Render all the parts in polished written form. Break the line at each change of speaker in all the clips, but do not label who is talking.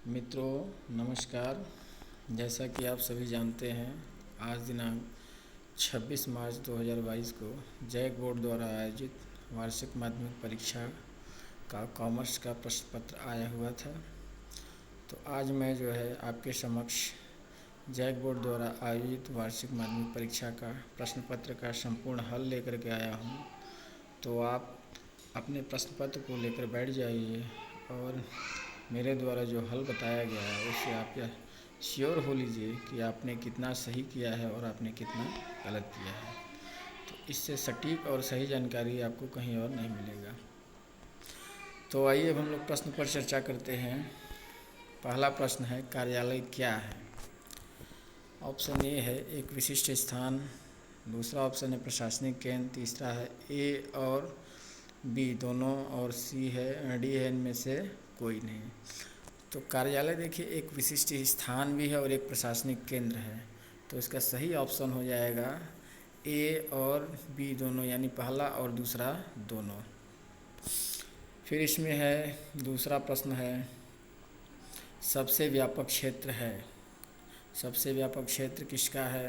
मित्रों नमस्कार। जैसा कि आप सभी जानते हैं, आज दिनांक 26 मार्च 2022 को जैक बोर्ड द्वारा आयोजित वार्षिक माध्यमिक परीक्षा का कॉमर्स का प्रश्न पत्र आया हुआ था। तो आज मैं जो है आपके समक्ष जैक बोर्ड द्वारा आयोजित वार्षिक माध्यमिक परीक्षा का प्रश्न पत्र का संपूर्ण हल लेकर के आया हूँ। तो आप अपने प्रश्न पत्र को लेकर बैठ जाइए और मेरे द्वारा जो हल बताया गया है उससे आप यह श्योर हो लीजिए कि आपने कितना सही किया है और आपने कितना गलत किया है। तो इससे सटीक और सही जानकारी आपको कहीं और नहीं मिलेगा। तो आइए अब हम लोग प्रश्न पर चर्चा करते हैं। पहला प्रश्न है, कार्यालय क्या है? ऑप्शन ए है एक विशिष्ट स्थान, दूसरा ऑप्शन है प्रशासनिक केंद्र, तीसरा है ए और बी दोनों, और सी है डी है इनमें से कोई नहीं। तो कार्यालय देखिए एक विशिष्ट स्थान भी है और एक प्रशासनिक केंद्र है, तो इसका सही ऑप्शन हो जाएगा ए और बी दोनों, यानी पहला और दूसरा दोनों। फिर इसमें है दूसरा प्रश्न है, सबसे व्यापक क्षेत्र है। सबसे व्यापक क्षेत्र किसका है?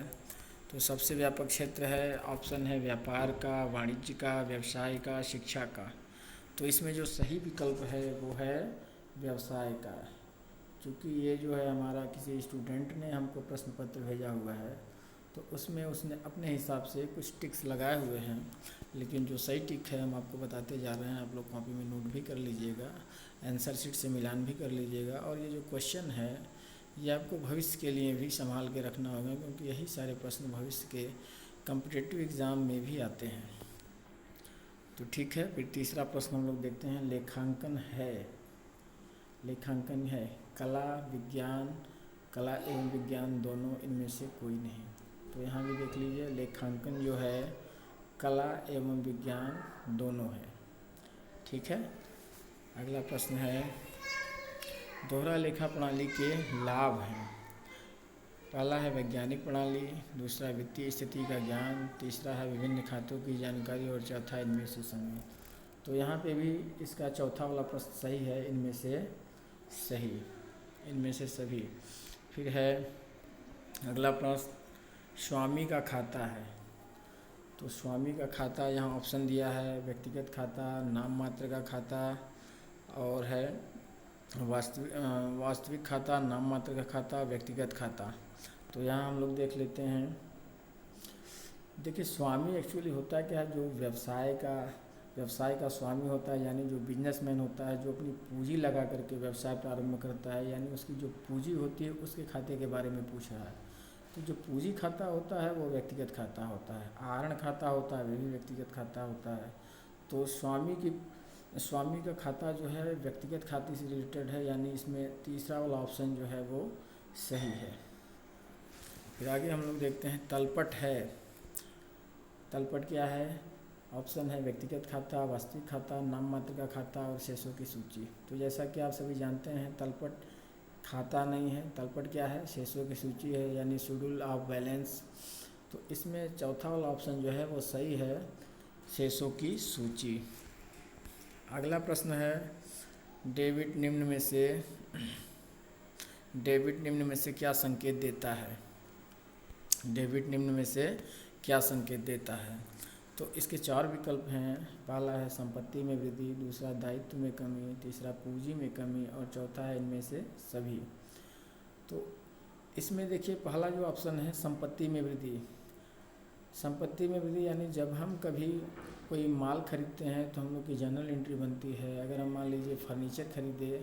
तो सबसे व्यापक क्षेत्र है, ऑप्शन है व्यापार का, वाणिज्य का, व्यवसाय का, शिक्षा का। तो इसमें जो सही विकल्प है वो है व्यवसाय का। क्योंकि ये जो है हमारा किसी स्टूडेंट ने हमको प्रश्न पत्र भेजा हुआ है, तो उसमें उसने अपने हिसाब से कुछ टिक्स लगाए हुए हैं, लेकिन जो सही टिक है हम आपको बताते जा रहे हैं। आप लोग कॉपी में नोट भी कर लीजिएगा, आंसर शीट से मिलान भी कर लीजिएगा। और ये जो क्वेश्चन है ये आपको भविष्य के लिए भी संभाल के रखना होगा, क्योंकि यही सारे प्रश्न भविष्य के कॉम्पिटिटिव एग्ज़ाम में भी आते हैं। तो ठीक है, फिर तीसरा प्रश्न हम लोग देखते हैं, लेखांकन है। लेखांकन है कला विज्ञान, कला एवं विज्ञान दोनों, इनमें से कोई नहीं। तो यहाँ भी देख लीजिए, लेखांकन जो है कला एवं विज्ञान दोनों है। ठीक है। अगला प्रश्न है, दोहरा लेखा प्रणाली के लाभ हैं। पहला है वैज्ञानिक प्रणाली, दूसरा वित्तीय स्थिति का ज्ञान, तीसरा है विभिन्न खातों की जानकारी, और चौथा इनमें से सभी। तो यहाँ पे भी इसका चौथा वाला प्रश्न सही है, इनमें से सही, इनमें से सभी। फिर है अगला प्रश्न, स्वामी का खाता है। तो स्वामी का खाता यहाँ ऑप्शन दिया है व्यक्तिगत खाता, नाम मात्र का खाता, और है वास्तविक खाता, नाम मात्र का खाता, व्यक्तिगत खाता। तो यहाँ हम लोग देख लेते हैं। देखिए स्वामी एक्चुअली होता है क्या, जो व्यवसाय का स्वामी होता है, यानी जो बिजनेसमैन होता है, जो अपनी पूंजी लगा करके व्यवसाय प्रारंभ करता है, यानी उसकी जो पूंजी होती है उसके खाते के बारे में पूछ रहा है। तो जो पूंजी खाता होता है वो व्यक्तिगत खाता होता है, आहरण खाता होता है वो भी व्यक्तिगत खाता होता है। तो स्वामी का खाता जो है व्यक्तिगत खाते से रिलेटेड है, यानी इसमें तीसरा वाला ऑप्शन जो है वो सही है। फिर आगे हम लोग देखते हैं, तलपट है। तलपट क्या है? ऑप्शन है व्यक्तिगत खाता, वास्तविक खाता, नाम मात्र का खाता, और शेषों की सूची। तो जैसा कि आप सभी जानते हैं, तलपट खाता नहीं है। तलपट क्या है? शेषों की सूची है, यानी शेड्यूल ऑफ बैलेंस। तो इसमें चौथा वाला ऑप्शन जो है वो सही है, शेषों की सूची। अगला प्रश्न है, डेबिट निम्न में से क्या संकेत देता है? डेबिट निम्न में से क्या संकेत देता है? तो इसके चार विकल्प हैं। पहला है संपत्ति में वृद्धि, दूसरा दायित्व में कमी, तीसरा पूंजी में कमी, और चौथा है इनमें से सभी। तो इसमें देखिए पहला जो ऑप्शन है संपत्ति में वृद्धि। संपत्ति में वृद्धि यानी जब हम कभी कोई माल खरीदते हैं तो हम लोग की जर्नल एंट्री बनती है। अगर हम मान लीजिए फर्नीचर खरीदे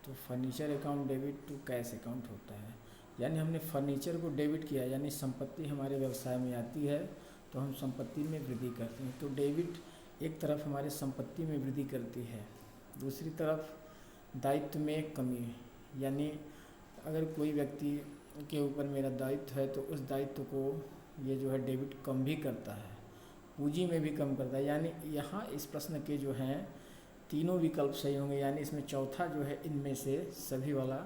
तो furniture account debit to cash account होता है, यानी हमने फर्नीचर को डेबिट किया, यानी संपत्ति हमारे व्यवसाय में आती है तो हम संपत्ति में वृद्धि करते हैं। तो डेबिट एक तरफ हमारे संपत्ति में वृद्धि करती है, दूसरी तरफ दायित्व में कमी, यानी अगर कोई व्यक्ति के ऊपर मेरा दायित्व है तो उस दायित्व को ये जो है डेबिट कम भी करता है, पूंजी में भी कम करता है। यानी यहाँ इस प्रश्न के जो हैं तीनों विकल्प सही होंगे, यानी इसमें चौथा जो है इनमें से सभी वाला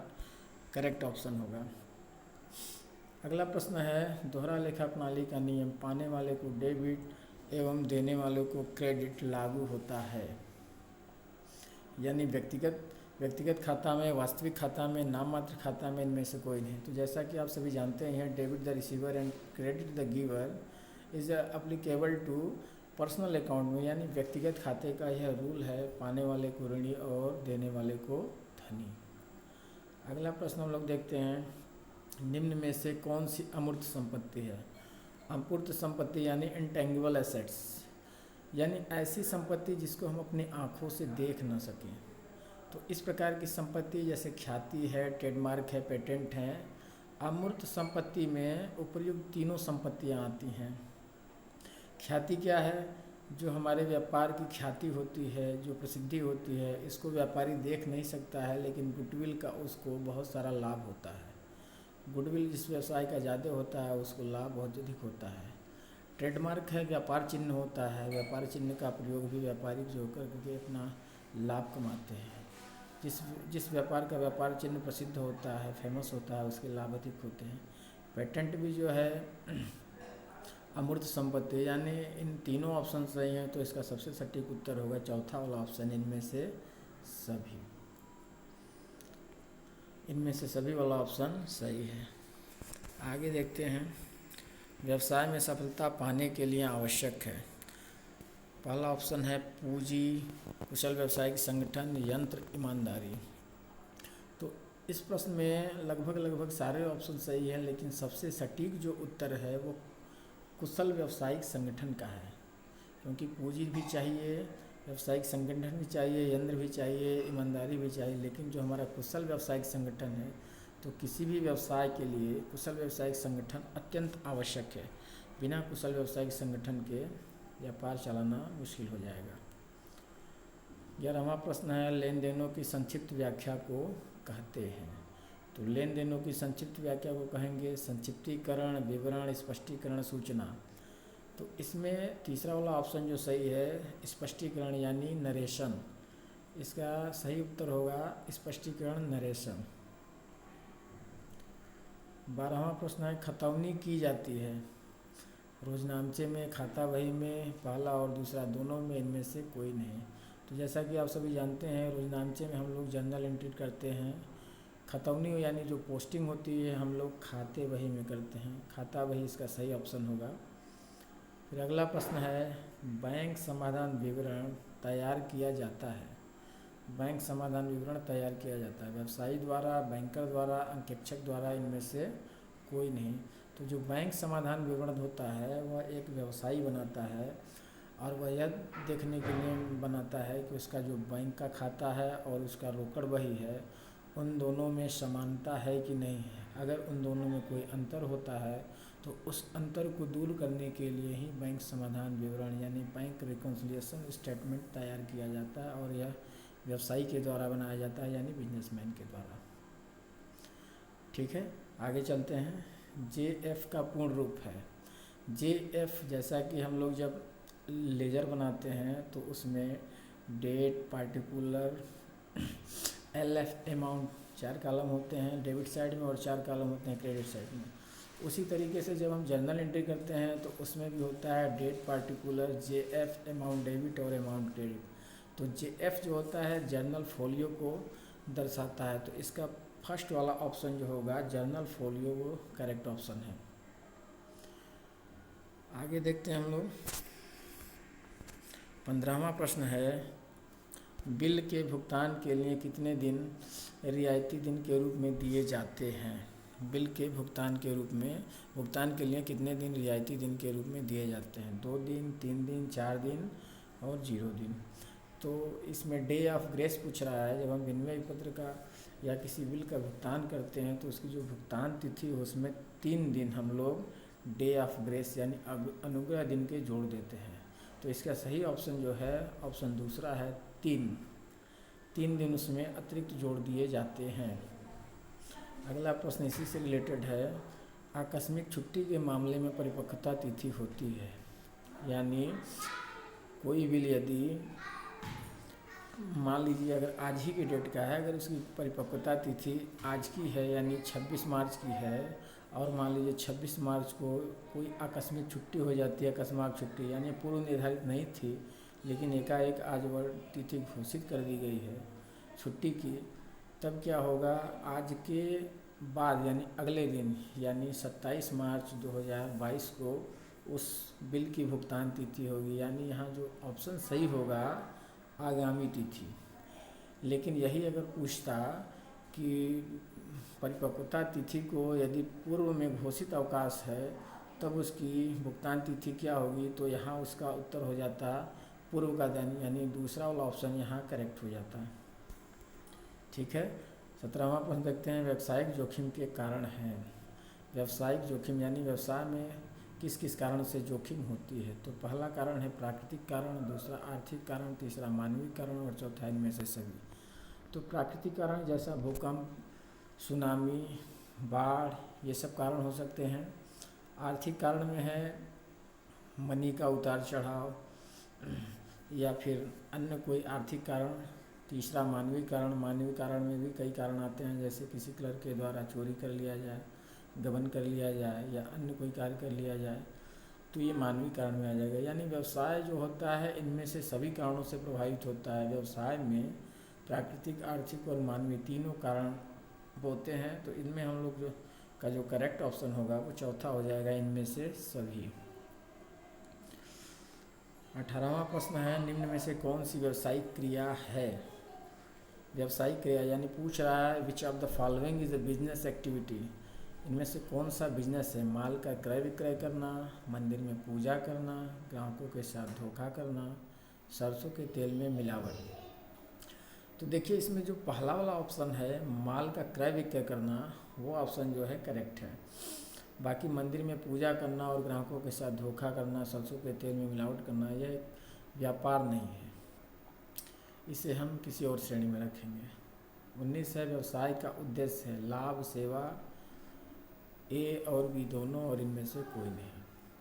करेक्ट ऑप्शन होगा। अगला प्रश्न है, दोहरा लेखा प्रणाली का नियम, पाने वाले को डेबिट एवं देने वाले को क्रेडिट लागू होता है। यानी व्यक्तिगत व्यक्तिगत खाता में, वास्तविक खाता में, नाम मात्र खाता में, इनमें से कोई नहीं। तो जैसा कि आप सभी जानते हैं, debit the receiver and credit the giver is applicable to personal account में, यानी व्यक्तिगत खाते का यह रूल है, पाने वाले को ऋणी और देने वाले को धनी। अगला प्रश्न हम लोग देखते हैं, निम्न में से कौन सी अमूर्त संपत्ति है? अमूर्त संपत्ति यानी इंटेंगिबल एसेट्स, यानी ऐसी संपत्ति जिसको हम अपनी आँखों से देख ना सकें। तो इस प्रकार की संपत्ति जैसे ख्याति है, ट्रेडमार्क है, पेटेंट हैं। अमूर्त संपत्ति में उपर्युक्त तीनों संपत्तियाँ आती हैं। ख्याति क्या है? जो हमारे व्यापार की ख्याति होती है, जो प्रसिद्धि होती है, इसको व्यापारी देख नहीं सकता है, लेकिन गुडविल का उसको बहुत सारा लाभ होता है। गुडविल जिस व्यवसाय का ज़्यादा होता है उसको लाभ बहुत अधिक होता है। ट्रेडमार्क है, व्यापार चिन्ह होता है, व्यापार चिन्ह का प्रयोग भी व्यापारी जो करके अपना लाभ कमाते हैं। जिस व्यापार का व्यापार चिन्ह प्रसिद्ध होता है, फेमस होता है, उसके लाभ अधिक होते हैं। पेटेंट भी जो है अमूर्त संपत्ति, यानी इन तीनों ऑप्शन सही हैं, तो इसका सबसे सटीक उत्तर होगा चौथा वाला ऑप्शन, इनमें से सभी। इनमें से सभी वाला ऑप्शन सही है। आगे देखते हैं, व्यवसाय में सफलता पाने के लिए आवश्यक है। पहला ऑप्शन है पूंजी, कुशल व्यावसायिक संगठन, यंत्र, ईमानदारी। तो इस प्रश्न में लगभग सारे ऑप्शन सही हैं, लेकिन सबसे सटीक जो उत्तर है वो कुशल व्यावसायिक संगठन का है, क्योंकि पूंजी भी चाहिए, व्यावसायिक संगठन भी चाहिए, यंत्र भी चाहिए, ईमानदारी भी चाहिए। लेकिन जो हमारा कुशल व्यावसायिक संगठन है, तो किसी भी व्यवसाय के लिए कुशल व्यावसायिक संगठन अत्यंत आवश्यक है। बिना कुशल व्यावसायिक संगठन के व्यापार चलाना मुश्किल हो जाएगा। 11वां प्रश्न है, लेन देनों की संक्षिप्त व्याख्या को कहते हैं। तो लेन देनों की संक्षिप्त व्याख्या को कहेंगे संक्षिप्तीकरण, विवरण, स्पष्टीकरण, सूचना। तो इसमें तीसरा वाला ऑप्शन जो सही है, स्पष्टीकरण यानी नरेशन, इसका सही उत्तर होगा स्पष्टीकरण, नरेशन। 12वां प्रश्न है, खतौनी की जाती है। रोजनामचे में, खाता बही में, पहला और दूसरा दोनों में, इनमें से कोई नहीं। तो जैसा कि आप सभी जानते हैं, रोजनामचे में हम लोग जर्नल एंट्री करते हैं। खतौनी यानी जो पोस्टिंग होती है हम लोग खाते बही में करते हैं। खाता बही इसका सही ऑप्शन होगा। फिर अगला प्रश्न है, बैंक समाधान विवरण तैयार किया जाता है। बैंक समाधान विवरण तैयार किया जाता है व्यवसायी द्वारा, बैंकर द्वारा, अंकेक्षक द्वारा, इनमें से कोई नहीं। तो जो बैंक समाधान विवरण होता है वह एक व्यवसायी बनाता है, और वह यह देखने के लिए बनाता है कि उसका जो बैंक का खाता है और उसका रोकड़ बही है, उन दोनों में समानता है कि नहीं है। अगर उन दोनों में कोई अंतर होता है तो उस अंतर को दूर करने के लिए ही बैंक समाधान विवरण यानी बैंक रिकॉन्सिलिएशन स्टेटमेंट तैयार किया जाता है, और यह व्यवसायी के द्वारा बनाया जाता है, यानी बिजनेसमैन के द्वारा। ठीक है, आगे चलते हैं। JF का पूर्ण रूप है। JF जैसा कि हम लोग जब लेजर बनाते हैं तो उसमें date, particular, LF amount 4 column होते हैं डेबिट साइड में, और 4 कॉलम होते हैं क्रेडिट साइड में। उसी तरीके से जब हम जर्नल एंट्री करते हैं तो उसमें भी होता है date, particular, JF amount debit और अमाउंट क्रेडिट। तो JF जो होता है जर्नल फोलियो को दर्शाता है, तो इसका फर्स्ट वाला ऑप्शन जो होगा जर्नल फोलियो वो करेक्ट ऑप्शन है। आगे देखते हैं हम लोग। 15वां प्रश्न है, बिल के भुगतान के लिए कितने दिन रियायती दिन के रूप में दिए जाते हैं? बिल के भुगतान के लिए कितने दिन रियायती दिन के रूप में दिए जाते हैं? 2 दिन, 3 दिन, 4 दिन और 0 दिन। तो इसमें डे ऑफ ग्रेस पूछ रहा है। जब हम विनिमय पत्र का या किसी बिल का भुगतान करते हैं तो उसकी जो भुगतान तिथि है उसमें 3 दिन हम लोग डे ऑफ ग्रेस यानी अनुग्रह दिन के जोड़ देते हैं। तो इसका सही ऑप्शन जो है ऑप्शन दूसरा है 3 दिन उसमें अतिरिक्त जोड़ दिए जाते हैं। अगला प्रश्न इसी से रिलेटेड है, आकस्मिक छुट्टी के मामले में परिपक्वता तिथि होती है। यानी कोई बिल यदि मान लीजिए अगर आज ही के डेट का है, अगर उसकी परिपक्वता तिथि आज की है यानी 26 मार्च की है, और मान लीजिए 26 मार्च को कोई आकस्मिक छुट्टी हो जाती है, अकस्मात छुट्टी यानी पूर्व निर्धारित नहीं थी, लेकिन एकाएक आज वह तिथि घोषित कर दी गई है छुट्टी की, तब क्या होगा, आज के बाद यानी अगले दिन यानी 27 मार्च 2022 को उस बिल की भुगतान तिथि होगी। यानी यहाँ जो ऑप्शन सही होगा आगामी तिथि। लेकिन यही अगर पूछता कि परिपक्वता तिथि को यदि पूर्व में घोषित अवकाश है तब उसकी भुगतान तिथि क्या होगी, तो यहाँ उसका उत्तर हो जाता पूर्व का दिन, यानी दूसरा वाला ऑप्शन यहाँ करेक्ट हो जाता है। ठीक है, 17वां प्रश्न देखते हैं, व्यावसायिक जोखिम के कारण हैं। व्यावसायिक जोखिम यानी व्यवसाय में किस किस कारण से जोखिम होती है। तो पहला कारण है प्राकृतिक कारण, दूसरा आर्थिक कारण, तीसरा मानवीय कारण और चौथा इनमें से सभी। तो प्राकृतिक कारण जैसा भूकंप, सुनामी, बाढ़, ये सब कारण हो सकते हैं। आर्थिक कारण में है मनी का उतार चढ़ाव या फिर अन्य कोई आर्थिक कारण। तीसरा मानवीय कारण, मानवीय कारण में भी कई कारण आते हैं, जैसे किसी क्लर्क के द्वारा चोरी कर लिया जाए, गबन कर लिया जाए या अन्य कोई कार्य कर लिया जाए, तो ये मानवीय कारण में आ जाएगा। यानी व्यवसाय जो होता है इनमें से सभी कारणों से प्रभावित होता है। व्यवसाय में प्राकृतिक, आर्थिक और मानवीय तीनों कारण होते हैं। तो इनमें हम लोग जो करेक्ट ऑप्शन होगा वो चौथा हो जाएगा, इनमें से सभी। 18वां प्रश्न है, निम्न में से कौन सी व्यावसायिक क्रिया है। व्यावसायिक क्रिया यानी पूछ रहा है which of the following is a business activity. इनमें से कौन सा बिजनेस है। माल का क्रय विक्रय करना, मंदिर में पूजा करना, ग्राहकों के साथ धोखा करना, सरसों के तेल में मिलावट। तो देखिए इसमें जो पहला वाला ऑप्शन है माल का क्रय विक्रय करना, वो ऑप्शन जो है करेक्ट है। बाकी मंदिर में पूजा करना और ग्राहकों के साथ धोखा करना, सरसों के तेल में मिलावट करना, यह व्यापार नहीं है, इसे हम किसी और श्रेणी में रखेंगे। 19 है, व्यवसाय का उद्देश्य है लाभ, सेवा, ए और बी दोनों और इनमें से कोई नहीं।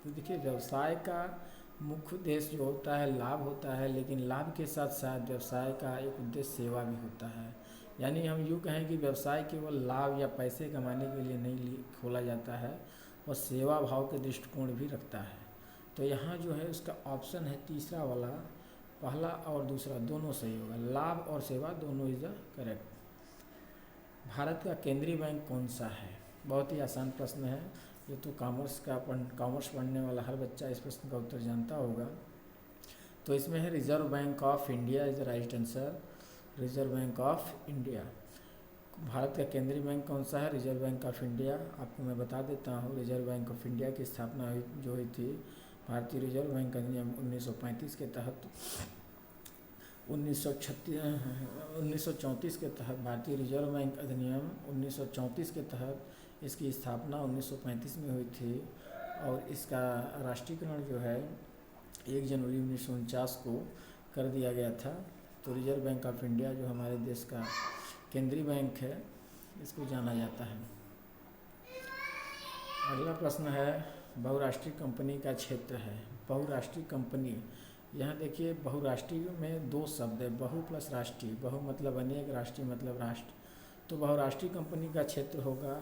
तो देखिए व्यवसाय का मुख्य उद्देश्य जो होता है लाभ होता है, लेकिन लाभ के साथ साथ व्यवसाय का एक उद्देश्य सेवा भी होता है। यानी हम यूँ कहें कि व्यवसाय केवल लाभ या पैसे कमाने के लिए नहीं खोला जाता है, और सेवा भाव के दृष्टिकोण भी रखता है। तो यहाँ जो है उसका ऑप्शन है तीसरा वाला, पहला और दूसरा दोनों सही होगा, लाभ और सेवा दोनों इज द करेक्ट। भारत का केंद्रीय बैंक कौन सा है। बहुत ही आसान प्रश्न है, ये तो कॉमर्स पढ़ने वाला हर बच्चा इस प्रश्न का उत्तर जानता होगा। तो इसमें है reserve bank of India is the right answer, reserve bank of India. Bharat का केंद्रीय बैंक कौन सा है, रिजर्व बैंक ऑफ इंडिया। आपको मैं बता देता हूँ, रिजर्व बैंक ऑफ इंडिया की स्थापना जो हुई थी भारतीय रिजर्व बैंक अधिनियम 1935 के तहत, 1934 के तहत, भारतीय रिजर्व बैंक अधिनियम 1934 के तहत इसकी स्थापना 1935 में हुई थी। और इसका राष्ट्रीयकरण जो है 1 जनवरी 1949 को कर दिया गया था। तो रिजर्व बैंक ऑफ इंडिया जो हमारे देश का केंद्रीय बैंक है, इसको जाना जाता है। अगला प्रश्न है, बहुराष्ट्रीय कंपनी का क्षेत्र है। बहुराष्ट्रीय कंपनी, यहाँ देखिए बहुराष्ट्रीय में दो शब्द है, बहु प्लस राष्ट्रीय। बहु मतलब अनेक, राष्ट्रीय मतलब राष्ट्र। तो बहुराष्ट्रीय कंपनी का क्षेत्र होगा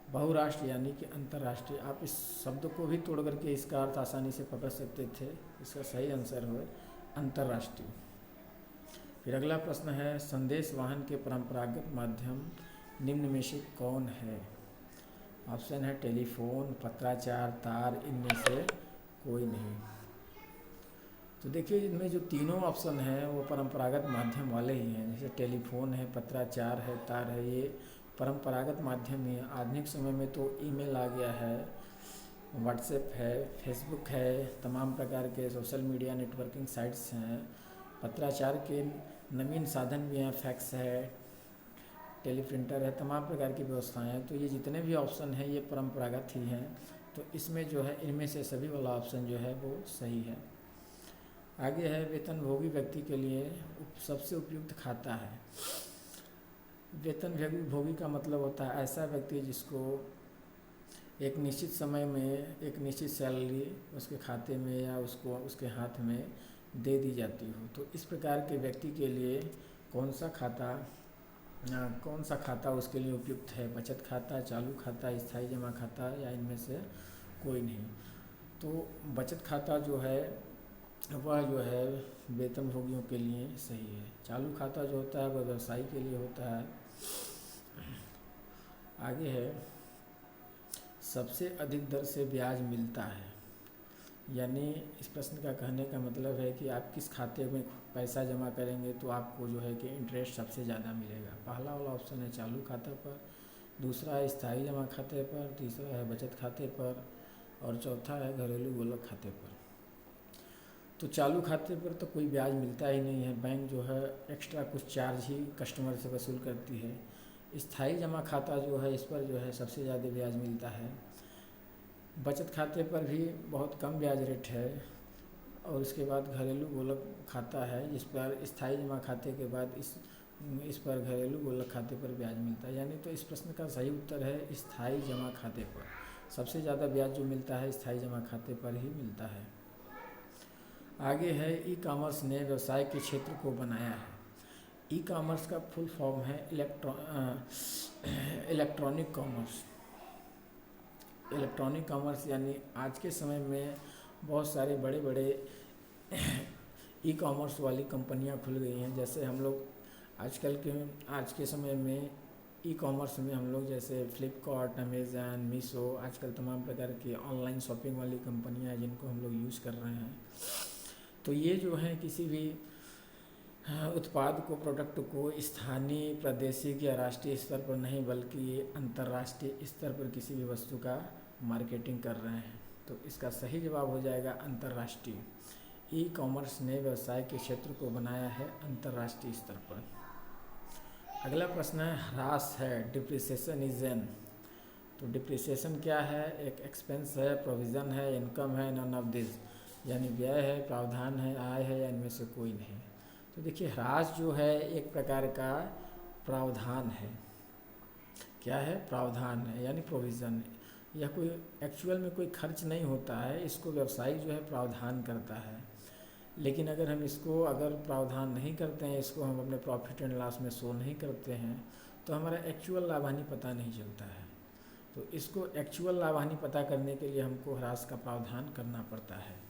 बहुराष्ट्र यानी कि अंतर्राष्ट्रीय। आप इस शब्द को भी तोड़ करके इसका अर्थ आसानी से पकड़ सकते थे। इसका सही आंसर हो अंतर्राष्ट्रीय। फिर अगला प्रश्न है, संदेश वाहन के परंपरागत माध्यम निम्न में से कौन है। ऑप्शन है टेलीफोन, पत्राचार, तार, इनमें से कोई नहीं। तो देखिए इनमें जो तीनों ऑप्शन हैं वो परंपरागत माध्यम वाले ही हैं। जैसे टेलीफोन है, पत्राचार है, तार है, ये परंपरागत माध्यम ही है। आधुनिक समय में तो ईमेल आ गया है, व्हाट्सएप है, फेसबुक है, तमाम प्रकार के सोशल मीडिया नेटवर्किंग साइट्स हैं। पत्राचार के नवीन साधन भी हैं, फैक्स है, टेलीप्रिंटर है, तमाम प्रकार की व्यवस्थाएं हैं। तो ये जितने भी ऑप्शन हैं ये परंपरागत ही हैं। तो इसमें जो है इनमें से सभी वाला ऑप्शन जो है वो सही है। आगे है, वेतनभोगी व्यक्ति के लिए सबसे उपयुक्त खाता है। वेतनभोगी का मतलब होता है ऐसा व्यक्ति जिसको एक निश्चित समय में एक निश्चित सैलरी उसके खाते में या उसको उसके हाथ में दे दी जाती हो। तो इस प्रकार के व्यक्ति के लिए कौन सा खाता उसके लिए उपयुक्त है। बचत खाता, चालू खाता, स्थायी जमा खाता या इनमें से कोई नहीं। तो बचत खाता जो है वह जो है वेतनभोगियों के लिए सही है। चालू खाता जो होता है वह व्यवसायी के लिए होता है। आगे है, सबसे अधिक दर से ब्याज मिलता है। यानी इस प्रश्न का कहने का मतलब है कि आप किस खाते में पैसा जमा करेंगे तो आपको जो है कि इंटरेस्ट सबसे ज़्यादा मिलेगा। पहला वाला ऑप्शन है चालू खाता पर, दूसरा है स्थायी जमा खाते पर, तीसरा है बचत खाते पर और चौथा है घरेलू गुल्लक खाते पर। तो चालू खाते पर तो कोई ब्याज मिलता ही नहीं है, बैंक जो है एक्स्ट्रा कुछ चार्ज ही कस्टमर से वसूल करती है। स्थायी जमा खाता जो है इस पर जो है सबसे ज़्यादा ब्याज मिलता है। बचत खाते पर भी बहुत कम ब्याज रेट है और उसके बाद घरेलू गुल्लक खाता है जिस पर स्थायी जमा खाते के बाद इस पर घरेलू गुल्लक खाते पर ब्याज मिलता है। यानी तो इस प्रश्न का सही उत्तर है स्थायी जमा खाते पर। सबसे ज़्यादा ब्याज जो मिलता है स्थायी जमा खाते पर ही मिलता है। आगे है, ई कॉमर्स ने व्यवसाय के क्षेत्र को बनाया है। ई कॉमर्स का फुल फॉर्म है इलेक्ट्रॉनिक कॉमर्स। इलेक्ट्रॉनिक कॉमर्स यानी आज के समय में बहुत सारे बड़े बड़े ई कॉमर्स वाली कंपनियां खुल गई हैं। जैसे हम लोग आज के समय में ई कॉमर्स में हम लोग जैसे फ्लिपकार्ट, अमेज़न, मीशो, आजकल तमाम प्रकार की ऑनलाइन शॉपिंग वाली कंपनियां हैं जिनको हम लोग यूज़ कर रहे हैं। तो ये जो है किसी भी उत्पाद को, प्रोडक्ट को स्थानीय, प्रादेशिक या राष्ट्रीय स्तर पर नहीं बल्कि ये अंतर्राष्ट्रीय स्तर पर किसी भी वस्तु का मार्केटिंग कर रहे हैं। तो इसका सही जवाब हो जाएगा अंतर्राष्ट्रीय। ई कॉमर्स ने व्यवसाय के क्षेत्र को बनाया है अंतर्राष्ट्रीय स्तर पर। अगला प्रश्न है, ह्रास है, डिप्रिसिएशन इज एन। तो डिप्रिसिएशन क्या है? एक एक्सपेंस है, प्रोविज़न है, इनकम है, नन ऑफ दिस। यानी व्यय है, प्रावधान है, आय है या इनमें से कोई नहीं। तो देखिए ह्रास जो है एक प्रकार का प्रावधान है। क्या है? प्रावधान है यानी प्रोविज़न है। यह कोई एक्चुअल में कोई खर्च नहीं होता है, इसको व्यवसायिक जो है प्रावधान करता है। लेकिन अगर प्रावधान नहीं करते हैं, इसको हम अपने प्रॉफिट एंड लॉस में शो नहीं करते हैं तो हमारा एक्चुअल लाभ हानि पता नहीं चलता है। तो इसको एक्चुअल लाभ हानि पता करने के लिए हमको ह्रास का प्रावधान करना पड़ता है।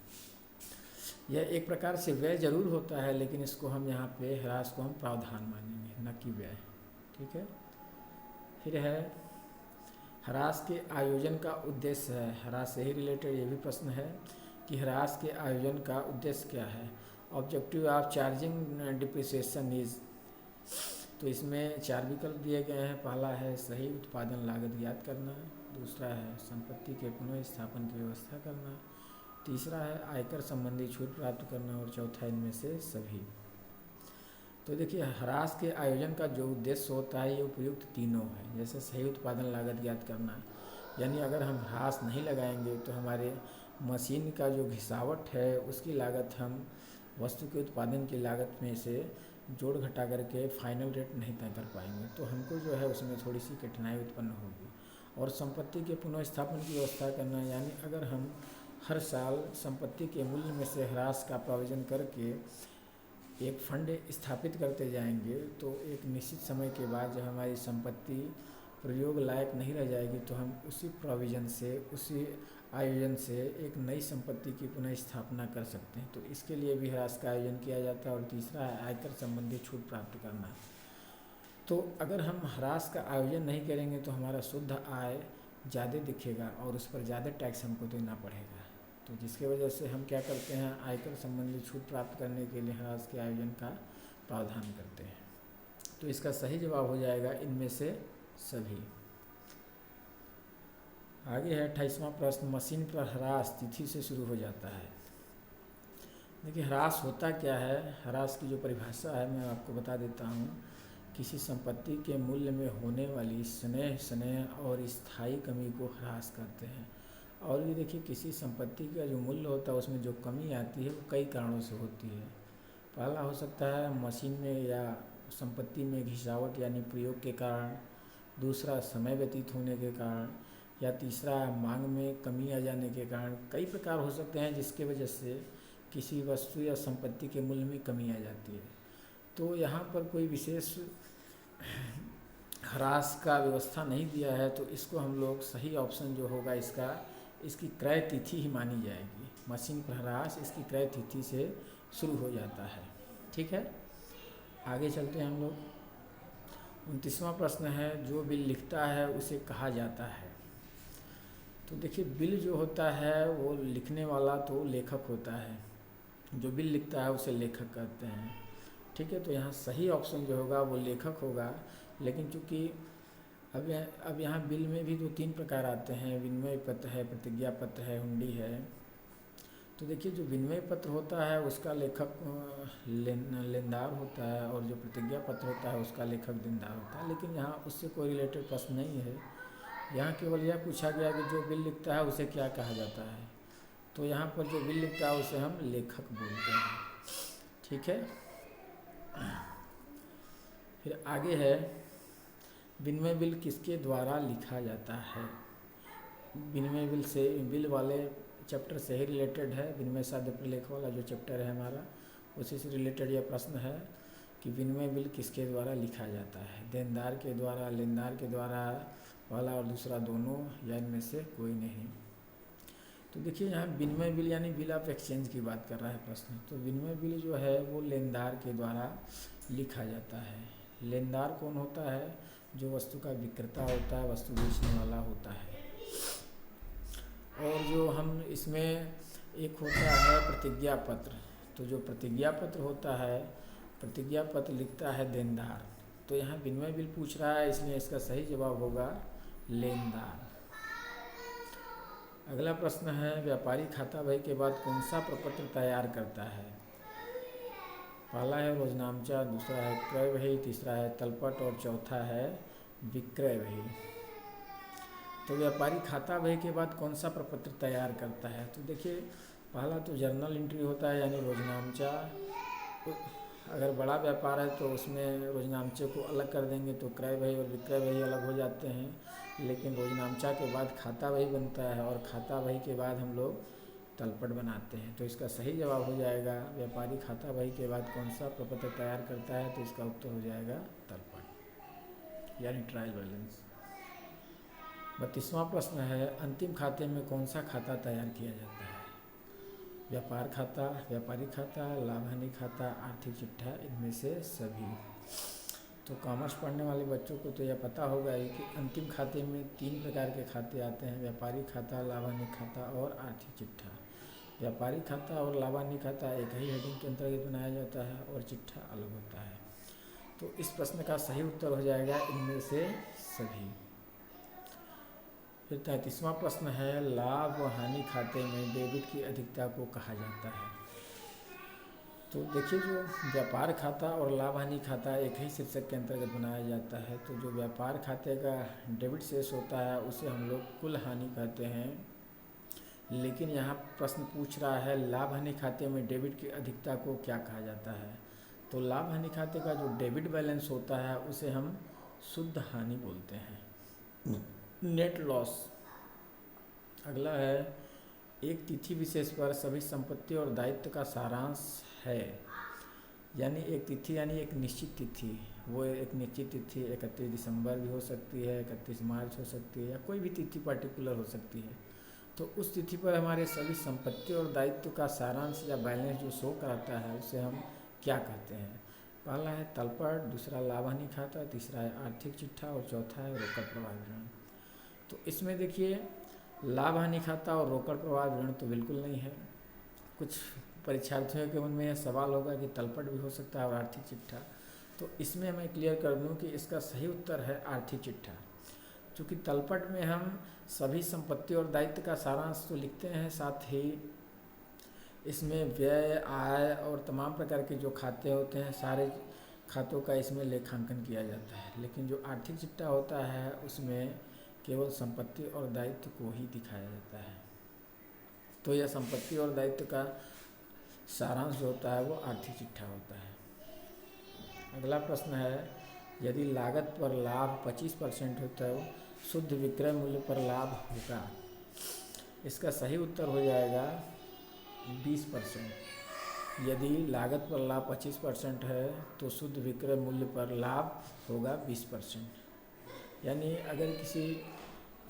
यह एक प्रकार से व्यय जरूर होता है लेकिन इसको हम यहाँ पे ह्रास को हम प्रावधान मानेंगे, न कि व्यय। ठीक है। फिर है, ह्रास के आयोजन का उद्देश्य है। ह्रास से ही रिलेटेड ये भी प्रश्न है कि ह्रास के आयोजन का उद्देश्य क्या है। Objective of charging depreciation is. तो इसमें 4 विकल्प दिए गए हैं। पहला है सही उत्पादन लागत ज्ञात करना, दूसरा है संपत्ति के पुनः स्थापन की व्यवस्था करना, तीसरा है आयकर संबंधी छूट प्राप्त करना और चौथा इनमें से सभी। तो देखिए ह्रास के आयोजन का जो उद्देश्य होता है ये उपयुक्त तीनों है। जैसे सही उत्पादन लागत ज्ञात करना, यानी अगर हम ह्रास नहीं लगाएंगे तो हमारे मशीन का जो घिसावट है उसकी लागत हम वस्तु के उत्पादन की लागत में से जोड़ घटा करके फाइनल रेट नहीं तय कर पाएंगे। तो हमको जो है उसमें थोड़ी सी कठिनाई उत्पन्न होगी। और संपत्ति के पुनः स्थापन की व्यवस्था करना, यानी अगर हम हर साल संपत्ति के मूल्य में से ह्रास का प्रोविज़न करके एक फंड स्थापित करते जाएंगे तो एक निश्चित समय के बाद जब हमारी संपत्ति प्रयोग लायक नहीं रह जाएगी तो हम उसी प्रोविज़न से, उसी आयोजन से एक नई संपत्ति की पुनः स्थापना कर सकते हैं। तो इसके लिए भी ह्रास का आयोजन किया जाता है। और तीसरा है आयकर संबंधी छूट प्राप्त करना। तो अगर हम ह्रास का आयोजन नहीं करेंगे तो हमारा शुद्ध आय ज़्यादा दिखेगा और उस पर ज़्यादा टैक्स हमको देना पड़ेगा। तो जिसकी वजह से हम क्या करते हैं, आयकर संबंधी छूट प्राप्त करने के लिए ह्रास के आयोजन का प्रावधान करते हैं। तो इसका सही जवाब हो जाएगा इनमें से सभी। आगे है 28वां प्रश्न, मशीन पर ह्रास तिथि से शुरू हो जाता है। देखिए ह्रास होता क्या है, ह्रास की जो परिभाषा है मैं आपको बता देता हूँ। किसी संपत्ति के मूल्य में होने वाली स्नेह और स्थायी कमी को ह्रास करते हैं। और ये देखिए किसी संपत्ति का जो मूल्य होता है उसमें जो कमी आती है वो कई कारणों से होती है। पहला हो सकता है मशीन में या संपत्ति में घिसावट यानी प्रयोग के कारण, दूसरा समय व्यतीत होने के कारण, या तीसरा मांग में कमी आ जाने के कारण। कई प्रकार हो सकते हैं जिसके वजह से किसी वस्तु या संपत्ति के मूल्य में कमी आ जाती है। तो यहाँ पर कोई विशेष ह्रास का व्यवस्था नहीं दिया है तो इसको हम लोग सही ऑप्शन जो होगा इसकी क्रय तिथि ही मानी जाएगी। मशीन पर ह्रास इसकी क्रय तिथि से शुरू हो जाता है। ठीक है, आगे चलते हैं हम लोग। 29वां प्रश्न है, जो बिल लिखता है उसे कहा जाता है। तो देखिए, बिल जो होता है वो लिखने वाला तो लेखक होता है, जो बिल लिखता है उसे लेखक कहते हैं। ठीक है, तो यहाँ सही ऑप्शन जो होगा वो लेखक होगा। लेकिन चूँकि अब यहाँ बिल में भी 2-3 प्रकार आते हैं, विनिमय पत्र है, प्रतिज्ञा पत्र है, हुंडी है। तो देखिए, जो विनिमय पत्र होता है उसका लेखक लेनदार होता है, और जो प्रतिज्ञा पत्र होता है उसका लेखक देनदार होता है। लेकिन यहाँ उससे कोई रिलेटेड प्रश्न नहीं है। यहाँ केवल यह पूछा गया कि जो बिल लिखता है उसे क्या कहा जाता है। तो यहाँ पर जो बिल लिखता है उसे हम लेखक बोलते हैं। ठीक है, फिर आगे है, विनिमय बिल किसके द्वारा लिखा जाता है। विनिमय बिल से, बिल वाले चैप्टर से ही रिलेटेड है। विनिमय साध्य प्रलेख वाला जो चैप्टर है हमारा, उसी से रिलेटेड यह प्रश्न है कि विनिमय बिल किसके द्वारा लिखा जाता है। देनदार के द्वारा, लेनदार के द्वारा, पहला और दूसरा दोनों, या इनमें से कोई नहीं। तो देखिए, यहाँ विनिमय बिल यानी बिल ऑफ एक्सचेंज की बात कर रहा है प्रश्न। तो विनिमय बिल जो है वो लेनदार के द्वारा लिखा जाता है। लेनदार कौन होता है? जो वस्तु का विक्रेता होता है, वस्तु बेचने वाला होता है। और जो हम इसमें एक होता है प्रतिज्ञा पत्र। तो जो प्रतिज्ञा पत्र होता है, प्रतिज्ञा पत्र लिखता है देनदार। तो यहाँ विनिमय बिल पूछ रहा है, इसलिए इसका सही जवाब होगा लेनदार। अगला प्रश्न है, व्यापारी खाता बही के बाद कौन सा प्रपत्र तैयार करता है। पहला है रोजनामचा, दूसरा है क्रय बही, तीसरा है तलपट और चौथा है विक्रय बही। तो व्यापारी खाता बही के बाद कौन सा प्रपत्र तैयार करता है। तो देखिए, पहला तो जर्नल एंट्री होता है यानी रोजनामचा। अगर बड़ा व्यापार है तो उसमें रोजनामचे को अलग कर देंगे तो क्रय बही और विक्रय बही अलग हो जाते हैं। लेकिन रोजनामचा के बाद खाता बही बनता है, और खाता बही के बाद हम लोग तलपट बनाते हैं। तो इसका सही जवाब हो जाएगा, व्यापारी खाता बही के बाद कौन सा प्रपत्र तैयार करता है। तो इसका उत्तर हो जाएगा तलपट यानी ट्रायल बैलेंस। 32वां प्रश्न है, अंतिम खाते में कौन सा खाता तैयार किया जाता है। व्यापार खाता, व्यापारी खाता, लाभ हानि खाता, आर्थिक चिट्ठा, इनमें से सभी। तो कॉमर्स पढ़ने वाले बच्चों को तो यह पता होगा ही कि अंतिम खाते में 3 प्रकार के खाते आते हैं, व्यापारी खाता, लाभ हानि खाता और आर्थिक चिट्ठा। व्यापारी खाता और लाभ हानि खाता एक ही हेडिंग के अंतर्गत बनाया जाता है, और चिट्ठा अलग होता है। तो इस प्रश्न का सही उत्तर हो जाएगा इनमें से सभी। फिर 33वां प्रश्न है, लाभ व हानि खाते में डेबिट की अधिकता को कहा जाता है। तो देखिए, जो व्यापार खाता और लाभ हानि खाता एक ही शीर्षक के अंतर्गत बनाया जाता है। तो जो व्यापार खाते का डेबिट शेष होता है उसे हम लोग कुल हानि कहते हैं। लेकिन यहाँ प्रश्न पूछ रहा है, लाभ हानि खाते में डेबिट की अधिकता को क्या कहा जाता है। तो लाभ हानि खाते का जो डेबिट बैलेंस होता है उसे हम शुद्ध हानि बोलते हैं, नेट लॉस। अगला है, एक तिथि विशेष पर सभी संपत्ति और दायित्व का सारांश है। यानी एक तिथि यानी एक निश्चित तिथि, वो एक निश्चित तिथि 31 दिसंबर भी हो सकती है, 31 मार्च हो सकती है, या कोई भी तिथि पर्टिकुलर हो सकती है। तो उस तिथि पर हमारे सभी संपत्ति और दायित्व का सारांश या बैलेंस जो शो कराता है उसे हम क्या कहते हैं। पहला है तलपट, दूसरा लाभ हानि खाता, तीसरा है आर्थिक चिट्ठा और चौथा है रोकड़ प्रवाह विवरण। तो इसमें देखिए, लाभ हानि खाता और रोकड़ प्रवाह विवरण तो बिल्कुल नहीं है। कुछ परीक्षार्थियों के मन में यह सवाल होगा कि तलपट भी हो सकता है और आर्थिक चिट्ठा। तो इसमें मैं क्लियर कर दूं कि इसका सही उत्तर है आर्थिक चिट्ठा। क्योंकि तलपट में हम सभी संपत्ति और दायित्व का सारांश तो लिखते हैं, साथ ही इसमें व्यय, आय और तमाम प्रकार के जो खाते होते हैं सारे खातों का इसमें लेखांकन किया जाता है। लेकिन जो आर्थिक चिट्ठा होता है उसमें केवल संपत्ति और दायित्व को ही दिखाया जाता है। तो यह संपत्ति और दायित्व का सारांश जो होता है वो आर्थिक चिट्ठा होता है। अगला प्रश्न है, यदि लागत पर लाभ 25% हो तो शुद्ध विक्रय मूल्य पर लाभ होगा। इसका सही उत्तर हो जाएगा 20%। यदि लागत पर लाभ 25% है तो शुद्ध विक्रय मूल्य पर लाभ होगा 20%। यानी अगर किसी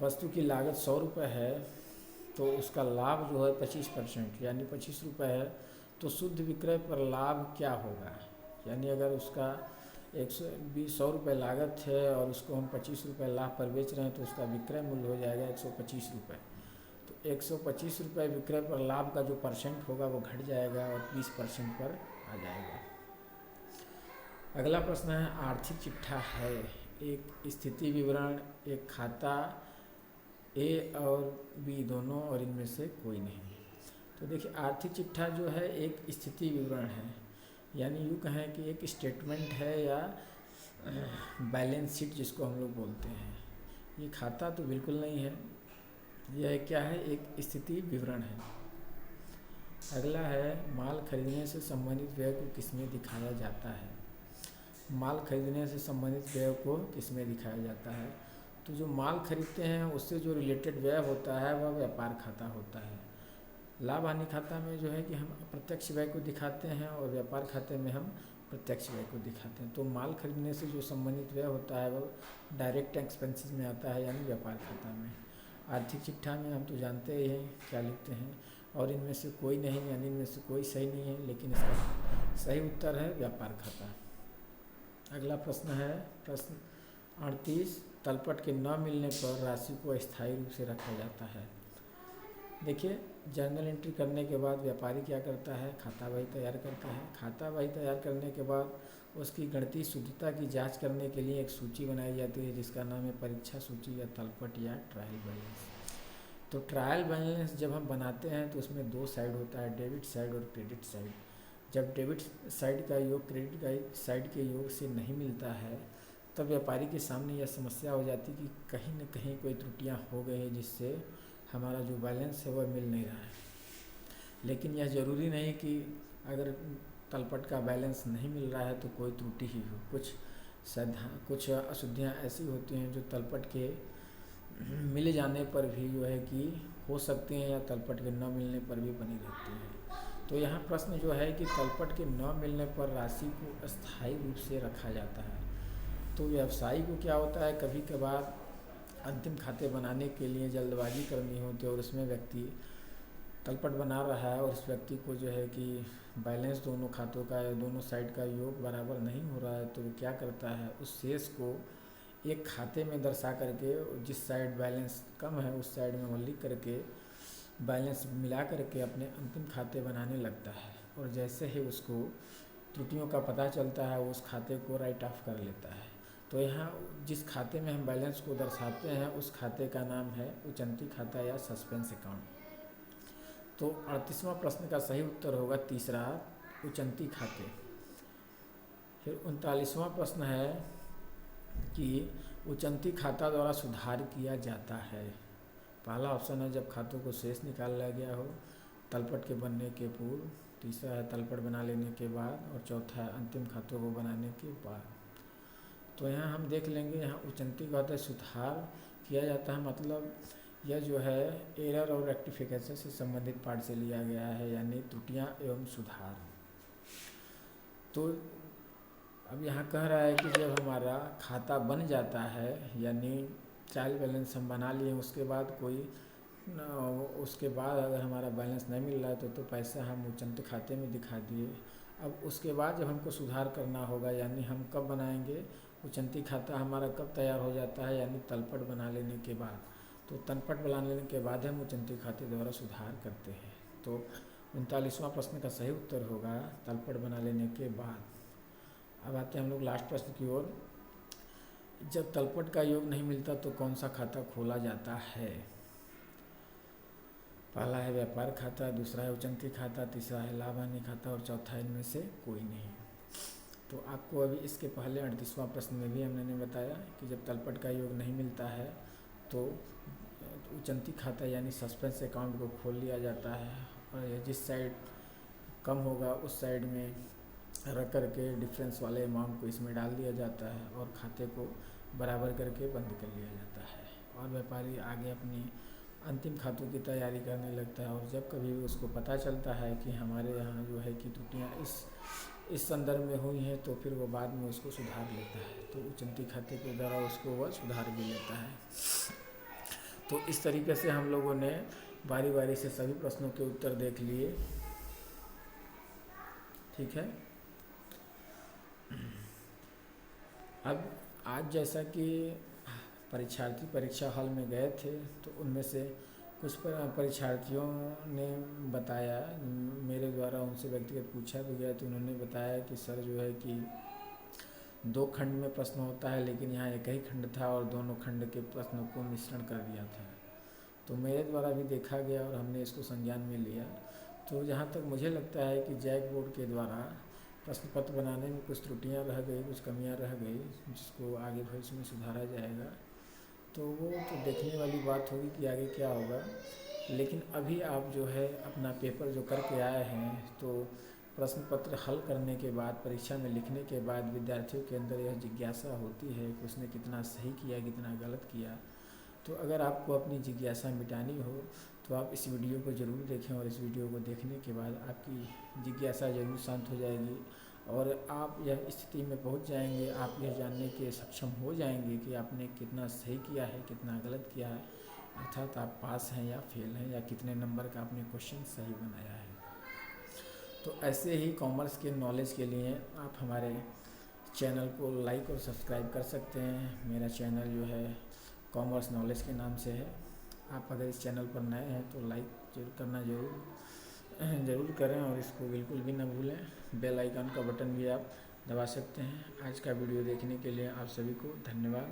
वस्तु की लागत 100 रुपये है तो उसका लाभ जो है 25% यानी 25 रुपये है, तो शुद्ध विक्रय पर लाभ क्या होगा। यानी अगर उसका 100 रुपये लागत है और उसको हम 25 रुपये लाभ पर बेच रहे हैं, तो उसका विक्रय मूल्य हो जाएगा 125 रुपये। तो 125 रुपये विक्रय पर लाभ का जो परसेंट होगा वो घट जाएगा और 20% पर आ जाएगा। अगला प्रश्न है, आर्थिक चिट्ठा है एक स्थिति विवरण, एक खाता ए और बी दोनों और इनमें से कोई नहीं। तो देखिए, आर्थिक चिट्ठा जो है एक स्थिति विवरण है, यानी यूँ कहें कि एक स्टेटमेंट है या बैलेंस शीट जिसको हम लोग बोलते हैं। ये खाता तो बिल्कुल नहीं है, यह क्या है, एक स्थिति विवरण है। अगला है, माल खरीदने से संबंधित व्यय को किसमें दिखाया जाता है। माल खरीदने से संबंधित व्यय को किसमें दिखाया जाता है। तो जो माल खरीदते हैं उससे जो रिलेटेड व्यय होता है वह व्यापार खाता होता है। लाभ हानि खाता में जो है कि हम अप्रत्यक्ष व्यय को दिखाते हैं और व्यापार खाते में हम प्रत्यक्ष व्यय को दिखाते हैं। तो माल खरीदने से जो संबंधित व्यय होता है वो डायरेक्ट एक्सपेंसेस में आता है, यानी व्यापार खाता में। आर्थिक चिट्ठा में हम तो जानते ही हैं क्या लिखते हैं, और इनमें से कोई नहीं, यानी इनमें से कोई सही नहीं है, लेकिन इसका सही उत्तर है व्यापार खाता। अगला प्रश्न है, प्रश्न 38, तलपट के न मिलने पर राशि को अस्थायी रूप से रखा जाता है। देखिए, जर्नल एंट्री करने के बाद व्यापारी क्या करता है, खाता बही तैयार करता है। खाता बही तैयार करने के बाद उसकी गणितीय शुद्धता की जांच करने के लिए एक सूची बनाई जाती है जिसका नाम है परीक्षा सूची या तलपट या ट्रायल बैलेंस। तो ट्रायल बैलेंस जब हम बनाते हैं तो उसमें दो साइड होता है, डेबिट साइड और क्रेडिट साइड। जब डेबिट साइड का योग क्रेडिट का साइड के योग से नहीं मिलता है तब व्यापारी के सामने यह समस्या हो जाती कि कहीं न कहीं कोई त्रुटियां हो गई हैं जिससे हमारा जो बैलेंस है वह मिल नहीं रहा है। लेकिन यह ज़रूरी नहीं कि अगर तलपट का बैलेंस नहीं मिल रहा है तो कोई त्रुटि ही हो। कुछ अशुद्धियाँ ऐसी होती हैं जो तलपट के मिल जाने पर भी जो है कि हो सकती हैं या तलपट के न मिलने पर भी बनी रहती हैं। तो यहाँ प्रश्न जो है कि तलपट के न मिलने पर राशि को अस्थायी रूप से रखा जाता है। तो व्यवसायी को क्या होता है, कभी कभार अंतिम खाते बनाने के लिए जल्दबाजी करनी होती है और उसमें व्यक्ति तलपट बना रहा है और उस व्यक्ति को जो है कि बैलेंस दोनों खातों का या दोनों साइड का योग बराबर नहीं हो रहा है, तो वो क्या करता है, उस शेष को एक खाते में दर्शा करके जिस साइड बैलेंस कम है उस साइड में वो लिख करके बैलेंस मिला करके अपने अंतिम खाते बनाने लगता है। और जैसे ही उसको त्रुटियों का पता चलता है वो उस खाते को राइट ऑफ कर लेता है। तो यहाँ जिस खाते में हम बैलेंस को दर्शाते हैं उस खाते का नाम है उचंती खाता या सस्पेंस अकाउंट। तो 38वां प्रश्न का सही उत्तर होगा तीसरा, उचंती खाते। फिर 39वां प्रश्न है कि उचंती खाता द्वारा सुधार किया जाता है। पहला ऑप्शन है जब खातों को शेष निकाला गया हो, तलपट के बनने के पूर्व, तीसरा है तलपट बना लेने के बाद, और चौथा है अंतिम खातों को बनाने के बाद। तो यहाँ हम देख लेंगे, यहाँ उचंती खाता सुधार किया जाता है, मतलब यह जो है एरर और रेक्टिफिकेशन से संबंधित पार्ट से लिया गया है, यानी त्रुटियाँ एवं सुधार। तो अब यहाँ कह रहा है कि जब हमारा खाता बन जाता है, यानी ट्रायल बैलेंस हम बना लिए, उसके बाद उसके बाद अगर हमारा बैलेंस नहीं मिल रहा है तो पैसा हम उचंती खाते में दिखा दिए। अब उसके बाद जब हमको सुधार करना होगा, यानी हम कब बनाएंगे उचंती खाता, हमारा कब तैयार हो जाता है, यानी तलपट बना लेने के बाद। तो तलपट बना लेने के बाद हम उचंती खाते द्वारा सुधार करते हैं। तो 39वां प्रश्न का सही उत्तर होगा तलपट बना लेने के बाद। अब आते हैं हम लोग लास्ट प्रश्न की ओर। जब तलपट का योग नहीं मिलता तो कौन सा खाता खोला जाता है। पहला है व्यापार खाता, दूसरा है उचंती खाता, तीसरा है लाभ हानि खाता और चौथा इनमें से कोई नहीं। तो आपको अभी इसके पहले 38वां प्रश्न में भी हमने बताया कि जब तलपट का योग नहीं मिलता है तो उचंती खाता यानी सस्पेंस अकाउंट को खोल लिया जाता है और जिस साइड कम होगा उस साइड में रख करके डिफरेंस वाले अमाउंट को इसमें डाल दिया जाता है और खाते को बराबर करके बंद कर लिया जाता है और व्यापारी आगे अपनी अंतिम खातों की तैयारी करने लगता है। और जब कभी उसको पता चलता है कि हमारे यहाँ जो है कि त्रुटियाँ इस संदर्भ में हुई हैं तो फिर वो बाद में उसको सुधार लेता है। तो उचंती खाते के द्वारा उसको वह सुधार भी लेता है। तो इस तरीके से हम लोगों ने बारी बारी से सभी प्रश्नों के उत्तर देख लिए। ठीक है। अब आज जैसा कि परीक्षार्थी परीक्षा हॉल में गए थे, तो उनमें से कुछ परीक्षार्थियों ने बताया, मेरे द्वारा उनसे व्यक्तिगत पूछा भी गया, तो उन्होंने बताया कि सर जो है कि 2 खंड में प्रश्न होता है, लेकिन यहाँ एक ही खंड था और दोनों खंड के प्रश्नों को मिश्रण कर दिया था। तो मेरे द्वारा भी देखा गया और हमने इसको संज्ञान में लिया। तो जहाँ तक मुझे लगता है कि जैक बोर्ड के द्वारा प्रश्न पत्र बनाने में कुछ त्रुटियाँ रह गई, कुछ कमियाँ रह गई, जिसको आगे भविष्य में सुधारा जाएगा। तो वो तो देखने वाली बात होगी कि आगे क्या होगा। लेकिन अभी आप जो है अपना पेपर जो करके आए हैं, तो प्रश्न पत्र हल करने के बाद, परीक्षा में लिखने के बाद विद्यार्थियों के अंदर यह जिज्ञासा होती है कि उसने कितना सही किया, कितना गलत किया। तो अगर आपको अपनी जिज्ञासा मिटानी हो तो आप इस वीडियो को ज़रूर देखें, और इस वीडियो को देखने के बाद आपकी जिज्ञासा ज़रूर शांत हो जाएगी और आप यह स्थिति में पहुंच जाएंगे, आप यह जानने के सक्षम हो जाएंगे कि आपने कितना सही किया है, कितना गलत किया है, अर्थात आप पास हैं या फेल हैं, या कितने नंबर का आपने क्वेश्चन सही बनाया है। तो ऐसे ही कॉमर्स के नॉलेज के लिए आप हमारे चैनल को लाइक और सब्सक्राइब कर सकते हैं। मेरा चैनल जो है कॉमर्स नॉलेज के नाम से है। आप अगर इस चैनल पर नए हैं तो लाइक जरूर करना ज़रूर करें, और इसको बिल्कुल भी ना भूलें। बेल आइकन का बटन भी आप दबा सकते हैं। आज का वीडियो देखने के लिए आप सभी को धन्यवाद।